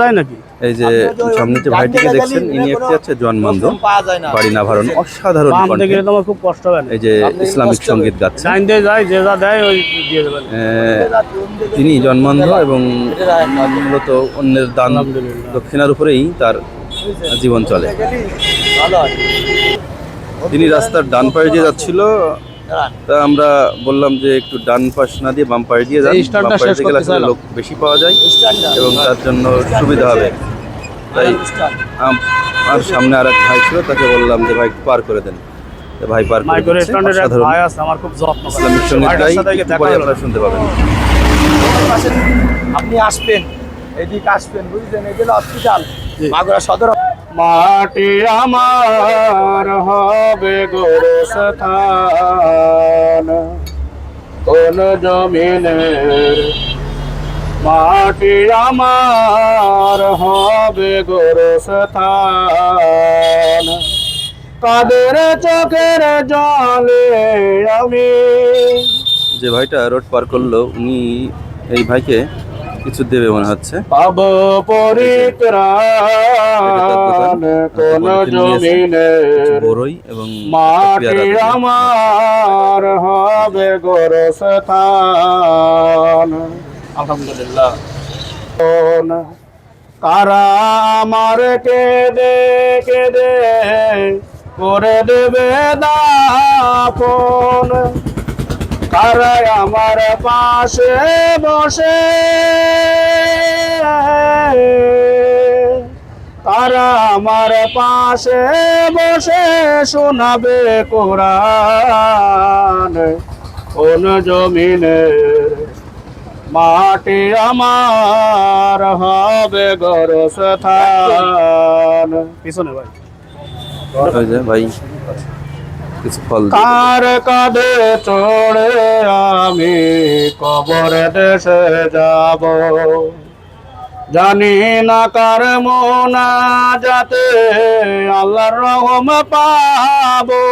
যায় নাকি? এই যে সামনে যে ভাইটিকে দেখছেন, ইনি একটি হচ্ছে জন্মন্ধ, বাড়ি নাভারণ, অসাধারণ বাম কণ্ঠে থেকে গেলে আমার খুব কষ্ট হয় না। এই যে ইসলামিক সঙ্গীত গাচ্ছে। লাইন দিয়ে যায়, যে যা দেয় ওই দিয়ে দেবেন। তিনি জন্মান্ধ এবং মূলত অন্যের দান আলহামদুলিল্লাহ। দক্ষিণার উপরেই তার জীবন চলে। তিনি রাস্তার ডান পাশে দিয়ে যাচ্ছিল, তা আমরা বললাম যে একটু ডান পাশ না দিয়ে বাম পাশে দিয়ে যান, এই স্টার্টটা বাম পাশে শেষ দিয়ে গেলে করতে আসলে চাইলাম। লোক বেশি পাওয়া যায় এবং তার জন্য সুবিধা হবে। তাই আর সামনে আর এক ভাই ছিল, তাকে বললাম যে ভাই একটু পার করে দেন। তো ভাই পার করে মাইক্রো দিচ্ছে। রেস্টুরেন্টের এক অসাধারণ ভাই আছে, আমার খুব যত্ন করে। ইসলামিক সঙ্গীতটাই ভাইটার সাথে গিয়ে একটু দেখা পরে হলো। আপনারা শুনতে পাবেন। আপনি আসবেন, এদিকে আসবেন, বুঝলেন? এই হসপিটাল মাগুরা সদর। মাটি আমার হবে গোরস্থান, কোন জমিনের মাটি আমার হবে গোরস্থান, কাদের চোখের জলে আমি। যে ভাইটা রোড পার করলো, উনি এই ভাইকে কিছু দেবে মনে হচ্ছে। পাব পরিত্রাণ কোন জমিনের বড়ই এবং মাটি আমার হবে গোরস্থান। আলহামদুলিল্লাহ। কারা আমার কেঁদে কেঁদে করে দেবে দাফন, কারা আমার পাশে বসে, কারা আমার পাশে বসে শোনাবে কোরআন, কোন জমিনের মাটি আমার হবে গোরস্থান। পিছনে ভাই, ভাই কিছু ফল কার কাঁধে চড়ে আমি কবর দেশে যাব, জানি না কার মোনাজাতে আল্লাহর রহম পাবো।